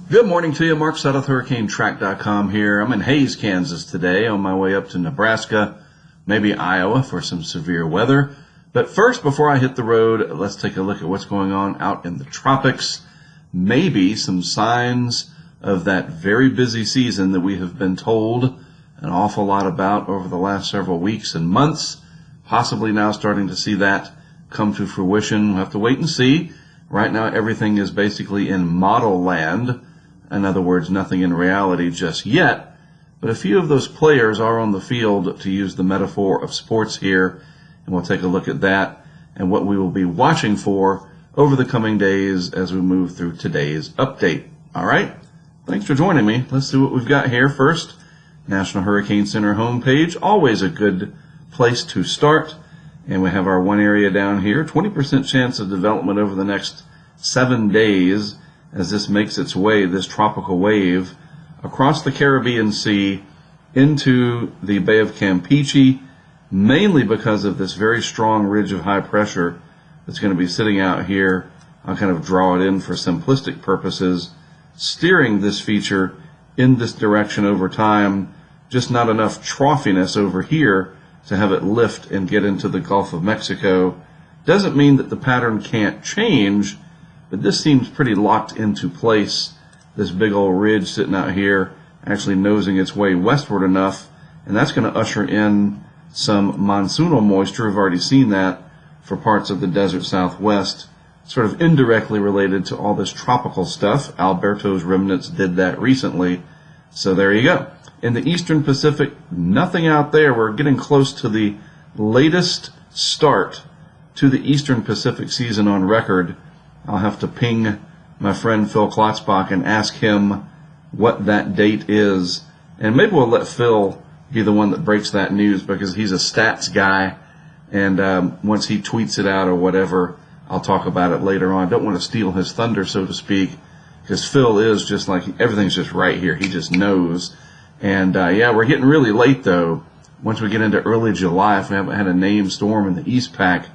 Good morning to you. Mark Sudduth, HurricaneTrack.com here. I'm in Hays, Kansas today on my way up to Nebraska, maybe Iowa for some severe weather. But first, before I hit the road, let's take a look at what's going on out in the tropics. Maybe some signs of that very busy season that we have been told an awful lot about over the last several weeks and months. Possibly now starting to see that come to fruition. We'll have to wait and see. Right now, everything is basically in model land. In other words, nothing in reality just yet, but a few of those players are on the field, to use the metaphor of sports here, and we'll take a look at that and what we will be watching for over the coming days as we move through today's update. All right, thanks for joining me. Let's see what we've got here. First, National Hurricane Center homepage, always a good place to start, and we have our one area down here, 20% chance of development over the next 7 days, as this makes its way, this tropical wave, across the Caribbean Sea into the Bay of Campeche, mainly because of this very strong ridge of high pressure that's going to be sitting out here. I'll kind of draw it in for simplistic purposes, steering this feature in this direction over time, just not enough troughiness over here to have it lift and get into the Gulf of Mexico. Doesn't mean that the pattern can't change, but this seems pretty locked into place. This big old ridge sitting out here actually nosing its way westward enough, and that's going to usher in some monsoonal moisture. We've already seen that for parts of the desert southwest, sort of indirectly related to all this tropical stuff. Alberto's remnants did that recently. So there you go. In the eastern Pacific, nothing out there. We're getting close to the latest start to the eastern Pacific season on record. I'll have to ping my friend Phil Klotzbach and ask him what that date is. And maybe we'll let Phil be the one that breaks that news, because he's a stats guy. And once he tweets it out or whatever, I'll talk about it later on. I don't want to steal his thunder, so to speak, because Phil is just like, everything's just right here. He just knows. And yeah, we're getting really late, though. Once we get into early July, if we haven't had a named storm in the East Pac,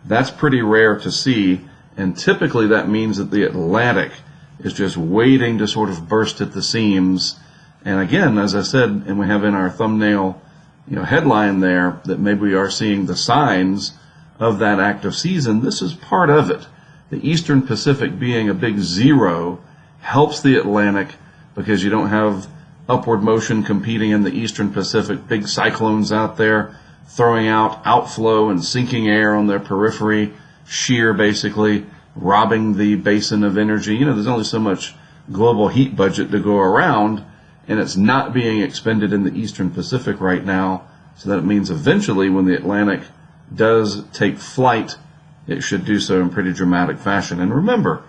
that's pretty rare to see. And typically that means that the Atlantic is just waiting to sort of burst at the seams. And again, as I said, and we have in our thumbnail, headline there, that maybe we are seeing the signs of that active season. This is part of it. The Eastern Pacific being a big zero helps the Atlantic, because you don't have upward motion competing in the Eastern Pacific. Big cyclones out there throwing out outflow and sinking air on their periphery. Shear, basically robbing the basin of energy. There's only so much global heat budget to go around, and it's not being expended in the Eastern Pacific right now. So that means eventually when the Atlantic does take flight, it should do so in pretty dramatic fashion. And remember,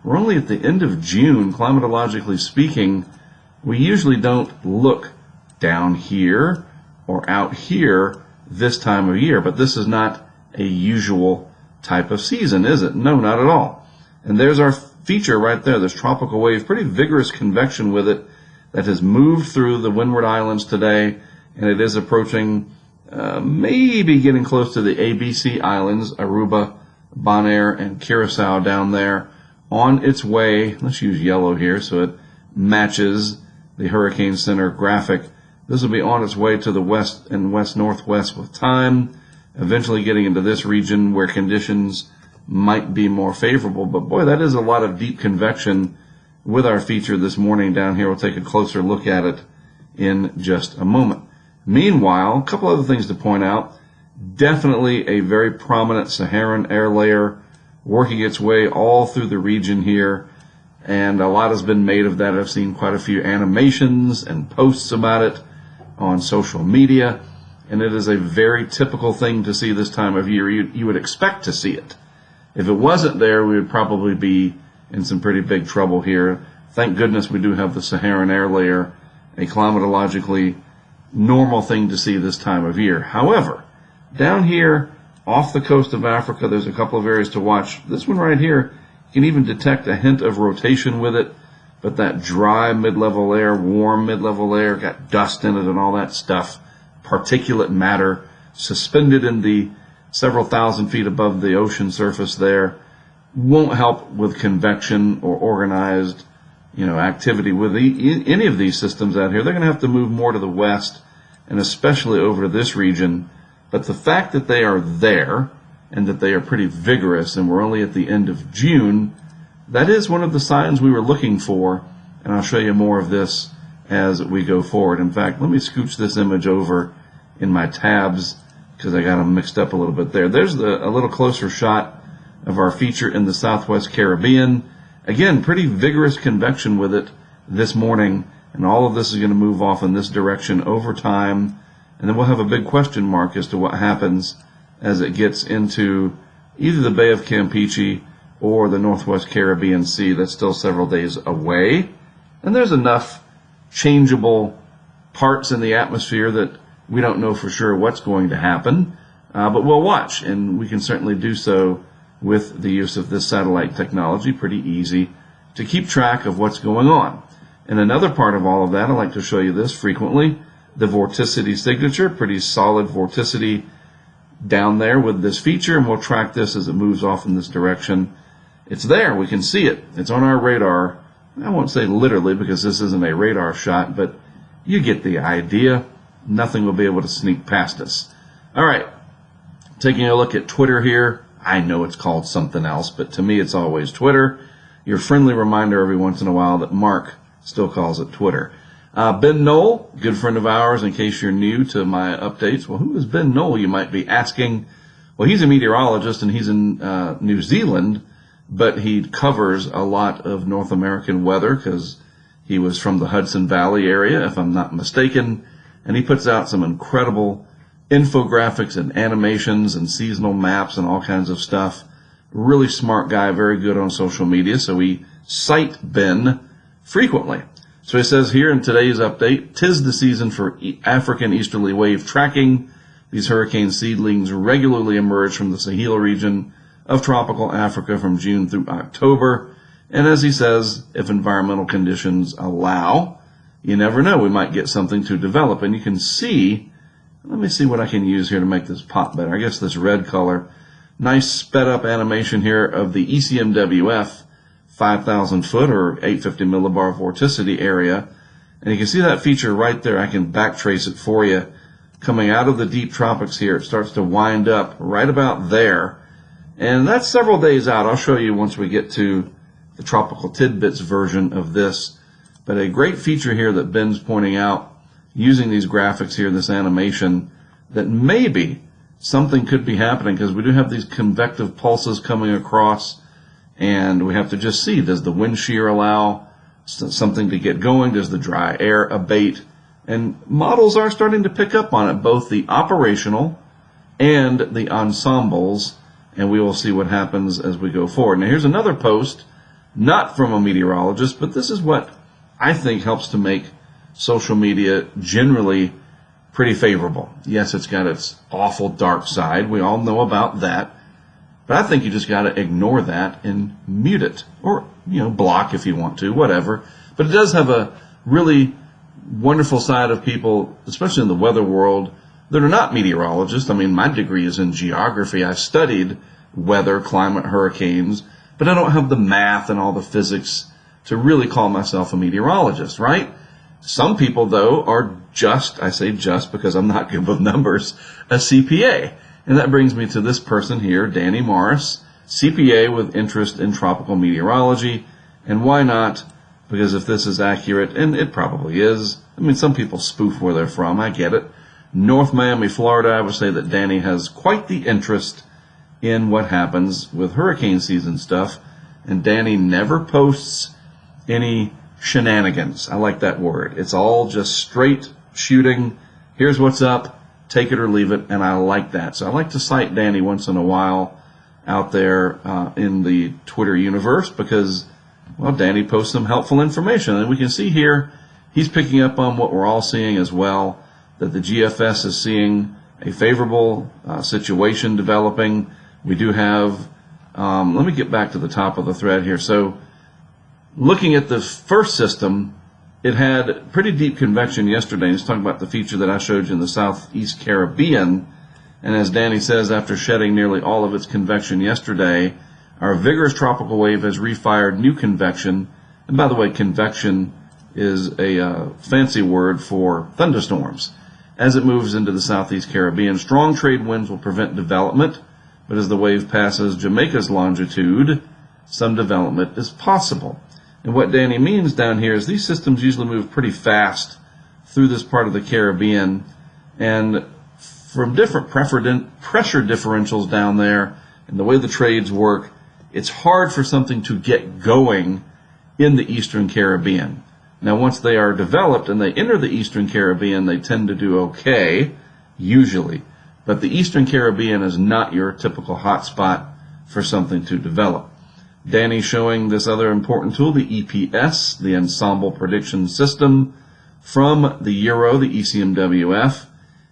we're only at the end of June. Climatologically speaking, we usually don't look down here or out here this time of year, but this is not a usual type of season, is it? No, not at all. And there's our feature right there, this tropical wave, pretty vigorous convection with it, that has moved through the Windward Islands today, and it is approaching, maybe getting close to the ABC Islands, Aruba, Bonaire, and Curacao down there, on its way. Let's use yellow here so it matches the Hurricane Center graphic. This will be on its way to the west and west-northwest with time, eventually getting into this region where conditions might be more favorable. But boy, that is a lot of deep convection with our feature this morning down here. We'll take a closer look at it in just a moment. Meanwhile, a couple other things to point out. Definitely a very prominent Saharan air layer working its way all through the region here, and a lot has been made of that. I've seen quite a few animations and posts about it on social media. And it is a very typical thing to see this time of year. You would expect to see it. If it wasn't there, we would probably be in some pretty big trouble here. Thank goodness we do have the Saharan air layer, a climatologically normal thing to see this time of year. However, down here off the coast of Africa, there's a couple of areas to watch. This one right here, you can even detect a hint of rotation with it, but that dry mid-level air, warm mid-level air, got dust in it and all that stuff. Particulate matter suspended in the several thousand feet above the ocean surface there won't help with convection or organized activity with any of these systems out here. They're going to have to move more to the west, and especially over to this region. But the fact that they are there and that they are pretty vigorous, and we're only at the end of June, that is one of the signs we were looking for, and I'll show you more of this as we go forward. In fact, let me scooch this image over in my tabs because I got them mixed up a little bit there. There's a little closer shot of our feature in the Southwest Caribbean. Again, pretty vigorous convection with it this morning, and all of this is going to move off in this direction over time, and then we'll have a big question mark as to what happens as it gets into either the Bay of Campeche or the Northwest Caribbean Sea. That's still several days away, and there's enough changeable parts in the atmosphere that we don't know for sure what's going to happen, but we'll watch, and we can certainly do so with the use of this satellite technology. Pretty easy to keep track of what's going on. And another part of all of that, I like to show you this frequently, the vorticity signature, pretty solid vorticity down there with this feature, and we'll track this as it moves off in this direction. It's there, we can see it, it's on our radar. I won't say literally because this isn't a radar shot, but you get the idea. Nothing will be able to sneak past us. All right, taking a look at Twitter here. I know it's called something else, but to me it's always Twitter. Your friendly reminder every once in a while that Mark still calls it Twitter. Ben Knoll, good friend of ours, in case you're new to my updates. Well, who is Ben Knoll, you might be asking? Well, he's a meteorologist, and he's in New Zealand, but he covers a lot of North American weather because he was from the Hudson Valley area, if I'm not mistaken, and he puts out some incredible infographics and animations and seasonal maps and all kinds of stuff. Really smart guy, very good on social media, so we cite Ben frequently. So he says here in today's update, "'Tis the season for African easterly wave tracking. These hurricane seedlings regularly emerge from the Sahel region of tropical Africa from June through October. And as he says, if environmental conditions allow, you never know, we might get something to develop." And you can see, let me see what I can use here to make this pop better. I guess this red color. Nice sped up animation here of the ECMWF 5,000 foot or 850 millibar vorticity area. And you can see that feature right there. I can backtrace it for you. Coming out of the deep tropics here, it starts to wind up right about there. And that's several days out. I'll show you once we get to the Tropical Tidbits version of this. But a great feature here that Ben's pointing out, using these graphics here, this animation, that maybe something could be happening because we do have these convective pulses coming across, and we have to just see, does the wind shear allow something to get going? Does the dry air abate? And models are starting to pick up on it, both the operational and the ensembles, and we will see what happens as we go forward. Now here's another post, not from a meteorologist, but this is what I think helps to make social media generally pretty favorable. Yes, it's got its awful dark side. We all know about that. But I think you just got to ignore that and mute it. Or, block if you want to, whatever. But it does have a really wonderful side of people, especially in the weather world, that are not meteorologists. I mean, my degree is in geography. I studied weather, climate, hurricanes, but I don't have the math and all the physics to really call myself a meteorologist, right? Some people, though, are just, I say just because I'm not good with numbers, a CPA. And that brings me to this person here, Danny Morris, CPA with interest in tropical meteorology. And why not? Because if this is accurate, and it probably is, I mean, some people spoof where they're from, I get it. North Miami, Florida, I would say that Danny has quite the interest in what happens with hurricane season stuff. And Danny never posts any shenanigans. I like that word. It's all just straight shooting. Here's what's up. Take it or leave it. And I like that. So I like to cite Danny once in a while out there in the Twitter universe because, well, Danny posts some helpful information. And we can see here he's picking up on what we're all seeing as well, that the GFS is seeing a favorable situation developing. We do have, let me get back to the top of the thread here. So looking at the first system, it had pretty deep convection yesterday. He's talking about the feature that I showed you in the Southeast Caribbean. And as Danny says, after shedding nearly all of its convection yesterday, our vigorous tropical wave has refired new convection And by the way, convection is a fancy word for thunderstorms. As it moves into the southeast Caribbean, strong trade winds will prevent development, but as the wave passes Jamaica's longitude, some development is possible. And what Danny means down here is these systems usually move pretty fast through this part of the Caribbean, and from different pressure differentials down there and the way the trades work, it's hard for something to get going in the Eastern Caribbean. Now, once they are developed and they enter the Eastern Caribbean, they tend to do okay, usually. But the Eastern Caribbean is not your typical hotspot for something to develop. Danny's showing this other important tool, the EPS, the Ensemble Prediction System, from the Euro, the ECMWF.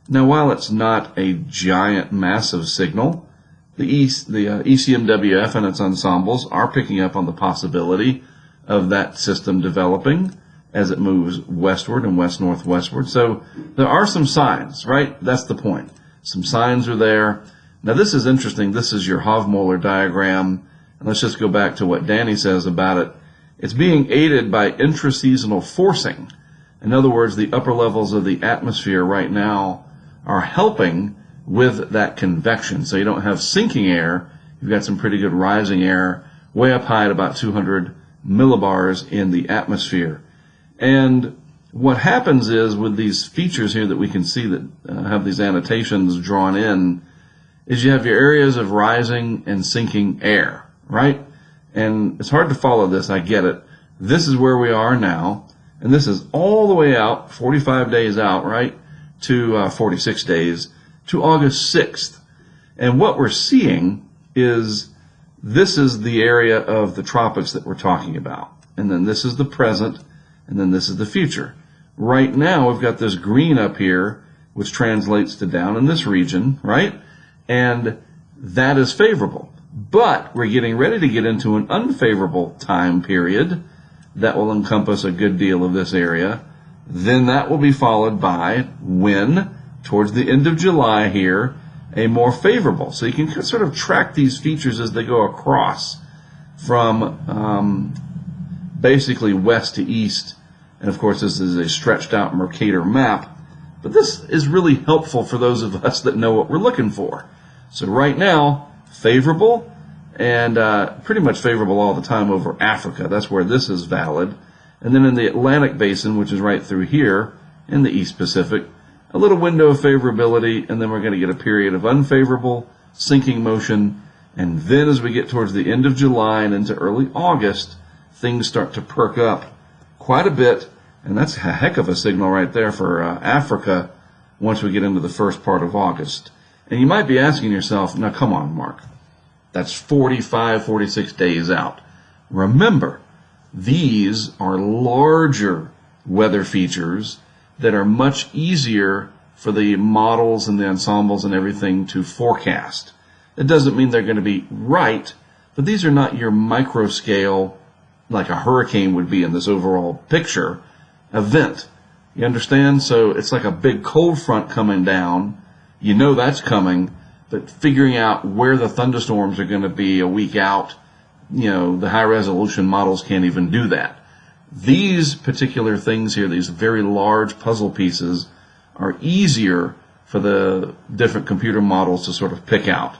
Now, while it's not a giant, massive signal, the ECMWF and its ensembles are picking up on the possibility of that system developing as it moves westward and west-northwestward. So there are some signs, right? That's the point. Some signs are there. Now, this is interesting. This is your HMO diagram. And let's just go back to what Danny says about it. It's being aided by intraseasonal forcing. In other words, the upper levels of the atmosphere right now are helping with that convection. So you don't have sinking air. You've got some pretty good rising air way up high at about 200 millibars in the atmosphere. And what happens is with these features here that we can see that have these annotations drawn in, is you have your areas of rising and sinking air, right? And it's hard to follow this, I get it. This is where we are now, and this is all the way out, 45 days out, right, to 46 days, to August 6th. And what we're seeing is this is the area of the tropics that we're talking about. And then this is the present, and then this is the future. Right now, we've got this green up here, which translates to down in this region, right? And that is favorable. But we're getting ready to get into an unfavorable time period that will encompass a good deal of this area. Then that will be followed by when, towards the end of July here, a more favorable. So you can sort of track these features as they go across from basically west to east. And of course, this is a stretched out Mercator map. But this is really helpful for those of us that know what we're looking for. So right now, favorable, and pretty much favorable all the time over Africa. That's where this is valid. And then in the Atlantic Basin, which is right through here in the East Pacific, a little window of favorability, and then we're going to get a period of unfavorable sinking motion. And then as we get towards the end of July and into early August, things start to perk up quite a bit. And that's a heck of a signal right there for Africa once we get into the first part of August. And you might be asking yourself, now come on, Mark, that's 45, 46 days out. Remember, these are larger weather features that are much easier for the models and the ensembles and everything to forecast. It doesn't mean they're going to be right, but these are not your micro scale, like a hurricane would be in this overall picture, event. You understand? So it's like a big cold front coming down. You know that's coming, but figuring out where the thunderstorms are going to be a week out, you know, the high resolution models can't even do that. These particular things here, these very large puzzle pieces, are easier for the different computer models to sort of pick out.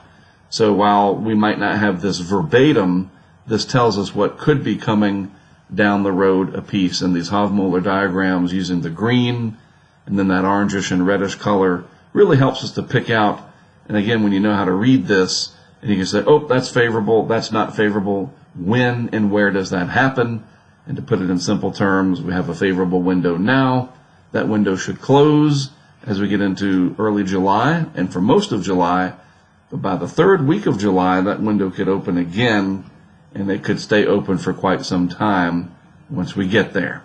So while we might not have this verbatim, this tells us what could be coming down the road a piece. And these HMO diagrams using the green and then that orangish and reddish color really helps us to pick out. And again, when you know how to read this, and you can say, oh, that's favorable, that's not favorable, when and where does that happen? And to put it in simple terms, we have a favorable window now. That window should close as we get into early July and for most of July. But by the third week of July, that window could open again, and it could stay open for quite some time once we get there.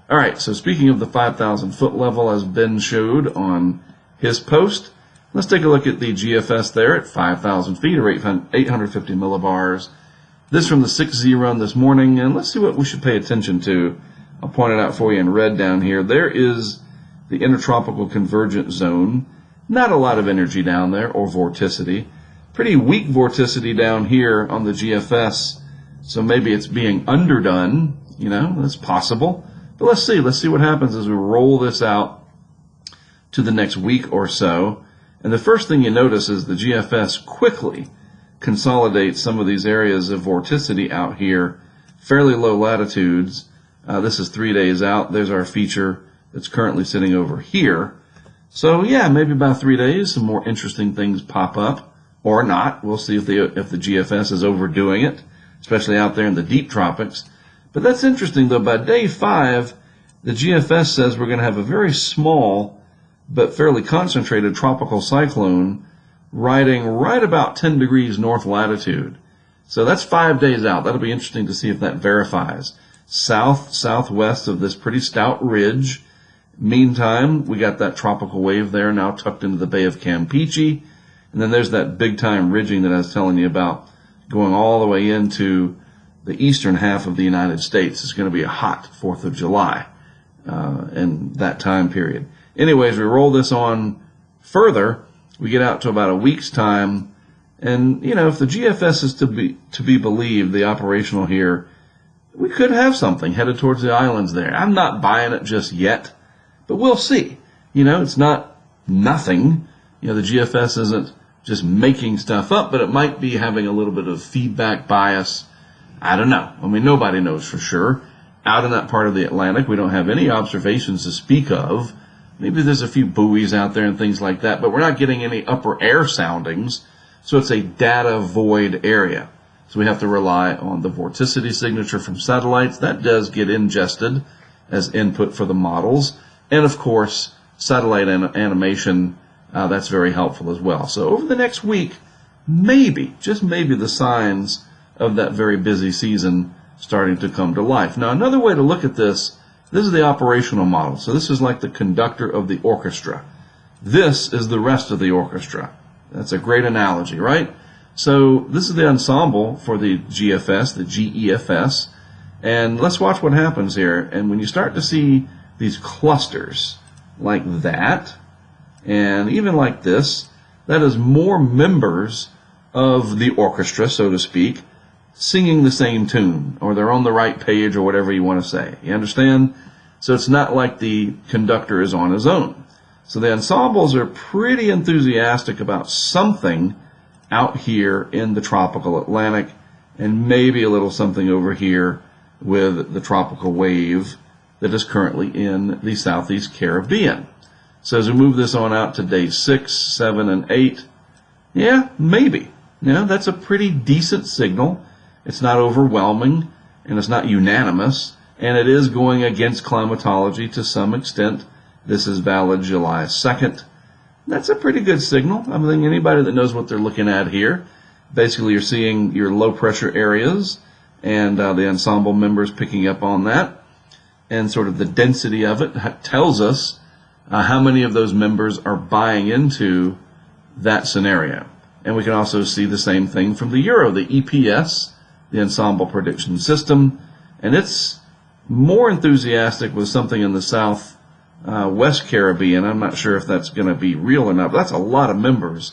All right, so speaking of the 5,000 foot level, as Ben showed on his post, let's take a look at the GFS there at 5,000 feet or 850 millibars. This from the 6Z run this morning, and let's see what we should pay attention to. I'll point it out for you in red down here. There is the intertropical convergent zone. Not a lot of energy down there, or vorticity. Pretty weak vorticity down here on the GFS, so maybe it's being underdone You know, that's possible. But let's see. Let's see what happens as we roll this out to the next week or so. And the first thing you notice is the GFS quickly consolidates some of these areas of vorticity out here, fairly low latitudes. This is 3 days out. There's our feature that's currently sitting over here. So yeah, maybe about 3 days, some more interesting things pop up, or not. We'll see if the GFS is overdoing it, especially out there in the deep tropics. But that's interesting, though. By day 5, the GFS says we're going to have a very small but fairly concentrated tropical cyclone riding right about 10 degrees north latitude. So that's 5 days out. That'll be interesting to see if that verifies. Southwest of this pretty stout ridge. Meantime, we got that tropical wave there now tucked into the Bay of Campeche. And then there's that big-time ridging that I was telling you about going all the way into the eastern half of the United States. It's going to be a hot 4th of July in that time period. Anyways, we roll this on further. We get out to about a week's time. And, you know, if the GFS is to be believed, the operational here, we could have something headed towards the islands there. I'm not buying it just yet, but we'll see. You know, it's not nothing. You know, the GFS isn't just making stuff up, but it might be having a little bit of feedback bias. I don't know. I mean, nobody knows for sure. Out in that part of the Atlantic, we don't have any observations to speak of. Maybe there's a few buoys out there and things like that, but we're not getting any upper air soundings, so it's a data void area. So we have to rely on the vorticity signature from satellites. That does get ingested as input for the models. And of course, satellite animation, that's very helpful as well. So over the next week, maybe, just maybe, the signs of that very busy season starting to come to life. Now, another way to look at this is the operational model. So this is like the conductor of the orchestra. This is the rest of the orchestra. That's a great analogy, right? So this is the ensemble for the GFS, the GEFS, and let's watch what happens here. And when you start to see these clusters like that, and even like this, that is more members of the orchestra, so to speak, singing the same tune, or they're on the right page, or whatever you want to say. You understand? So it's not like the conductor is on his own. So the ensembles are pretty enthusiastic about something out here in the tropical Atlantic, and maybe a little something over here with the tropical wave that is currently in the Southeast Caribbean. So as we move this on out to day 6, 7, and 8, yeah, maybe. You know, that's a pretty decent signal. It's not overwhelming, and it's not unanimous, and it is going against climatology to some extent. This is valid July 2nd. That's a pretty good signal. I think anybody that knows what they're looking at here, basically you're seeing your low pressure areas and the ensemble members picking up on that, and sort of the density of it tells us how many of those members are buying into that scenario. And we can also see the same thing from the Euro, the EPS, the Ensemble Prediction System, and it's more enthusiastic with something in the South West Caribbean. I'm not sure if that's going to be real or not, but that's a lot of members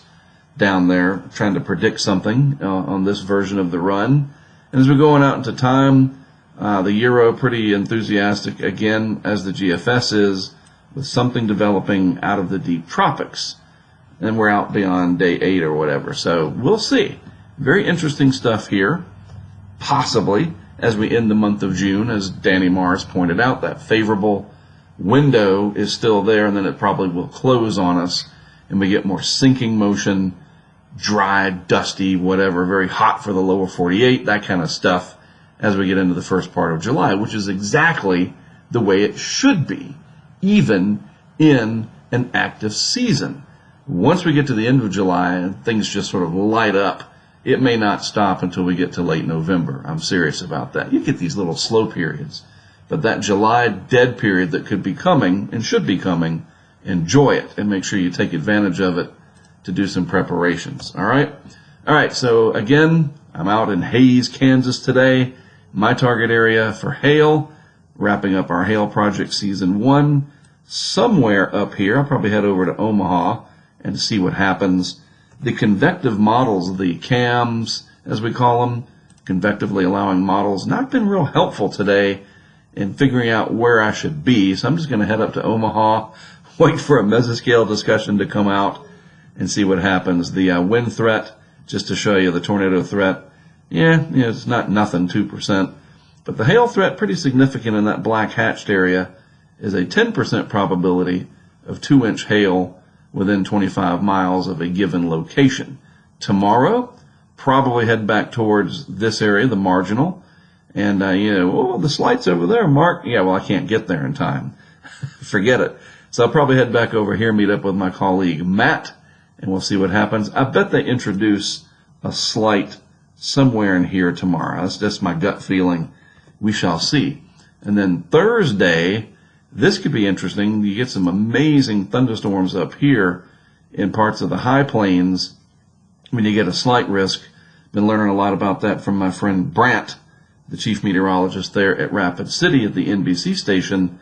down there trying to predict something on this version of the run. And as we're going out into time, the Euro pretty enthusiastic again, as the GFS is, with something developing out of the deep tropics. And we're out beyond day 8 or whatever. So we'll see. Very interesting stuff here. Possibly, as we end the month of June, as Danny Mars pointed out, that favorable window is still there, and then it probably will close on us, and we get more sinking motion, dry, dusty, whatever, very hot for the lower 48, that kind of stuff, as we get into the first part of July, which is exactly the way it should be, even in an active season. Once we get to the end of July and things just sort of light up, it may not stop until we get to late November. I'm serious about that. You get these little slow periods. But that July dead period that could be coming and should be coming, enjoy it and make sure you take advantage of it to do some preparations. All right? All right, so again, I'm out in Hays, Kansas today. My target area for hail, wrapping up our hail project season 1. Somewhere up here, I'll probably head over to Omaha and see what happens. The convective models, the CAMs, as we call them, convectively allowing models. Not been real helpful today in figuring out where I should be. So I'm just going to head up to Omaha, wait for a mesoscale discussion to come out and see what happens. The wind threat, just to show you the tornado threat, it's not nothing, 2%. But the hail threat, pretty significant in that black hatched area, is a 10% probability of 2-inch hail within 25 miles of a given location. Tomorrow, probably head back towards this area, the marginal. And, the slight's over there, Mark. Yeah, well, I can't get there in time. Forget it. So I'll probably head back over here, meet up with my colleague Matt, and we'll see what happens. I bet they introduce a slight somewhere in here tomorrow. That's just my gut feeling. We shall see. And then Thursday, this could be interesting. You get some amazing thunderstorms up here in parts of the high plains when you get a slight risk. Been learning a lot about that from my friend Brant, the chief meteorologist there at Rapid City at the NBC station.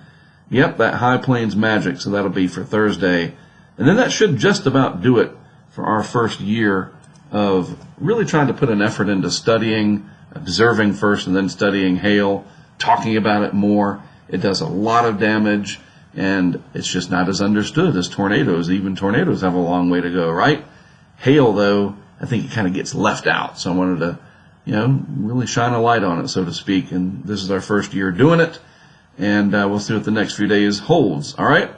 Yep, that high plains magic. So that'll be for Thursday. And then that should just about do it for our first year of really trying to put an effort into studying, observing first and then studying hail, talking about it more. It does a lot of damage, and it's just not as understood as tornadoes. Even tornadoes have a long way to go, right? Hail, though, I think it kind of gets left out. So I wanted to, really shine a light on it, so to speak. And this is our first year doing it, and we'll see what the next few days holds. All right?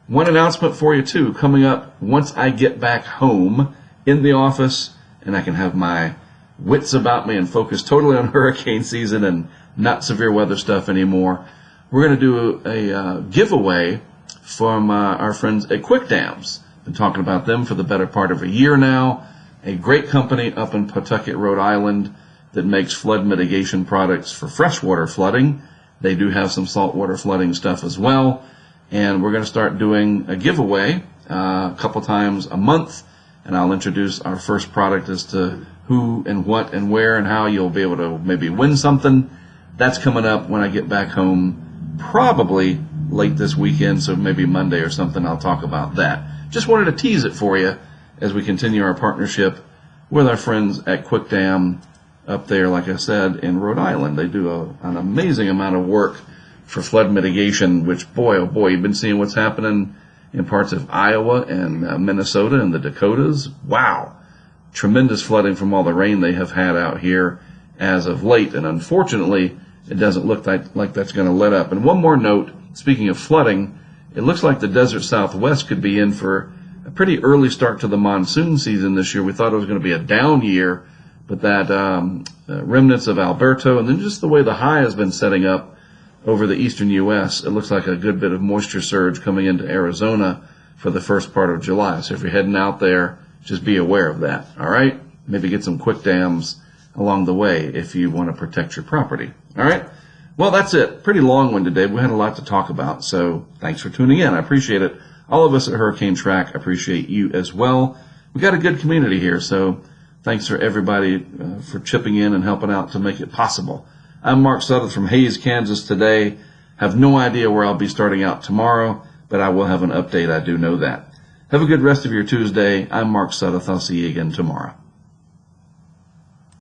One announcement for you, too, coming up once I get back home in the office and I can have my wits about me and focus totally on hurricane season and not severe weather stuff anymore. We're going to do a giveaway from our friends at Quick Dams. Been talking about them for the better part of a year now. A great company up in Pawtucket, Rhode Island that makes flood mitigation products for freshwater flooding. They do have some saltwater flooding stuff as well. And we're going to start doing a giveaway a couple times a month. And I'll introduce our first product as to who and what and where and how you'll be able to maybe win something. That's coming up when I get back home, probably late this weekend, so maybe Monday or something. I'll talk about that. Just wanted to tease it for you as we continue our partnership with our friends at Quick Dam up there, like I said, in Rhode Island. They do an amazing amount of work for flood mitigation, which, boy, oh boy, you've been seeing what's happening in parts of Iowa and Minnesota and the Dakotas. Wow. Tremendous flooding from all the rain they have had out here as of late. And unfortunately, it doesn't look like that's going to let up. And one more note, speaking of flooding, it looks like the desert Southwest could be in for a pretty early start to the monsoon season this year. We thought it was going to be a down year, but that remnants of Alberto and then just the way the high has been setting up over the eastern U.S., it looks like a good bit of moisture surge coming into Arizona for the first part of July. So if you're heading out there, just be aware of that, all right? Maybe get some Quick Dams along the way if you want to protect your property, all right? Well, that's it. Pretty long one today. We had a lot to talk about, so thanks for tuning in. I appreciate it. All of us at HurricaneTrack appreciate you as well. We got a good community here, so thanks for everybody for chipping in and helping out to make it possible. I'm Mark Sutherland from Hays, Kansas today. Have no idea where I'll be starting out tomorrow, but I will have an update. I do know that. Have a good rest of your Tuesday. I'm Mark Sutherland. I'll see you again tomorrow.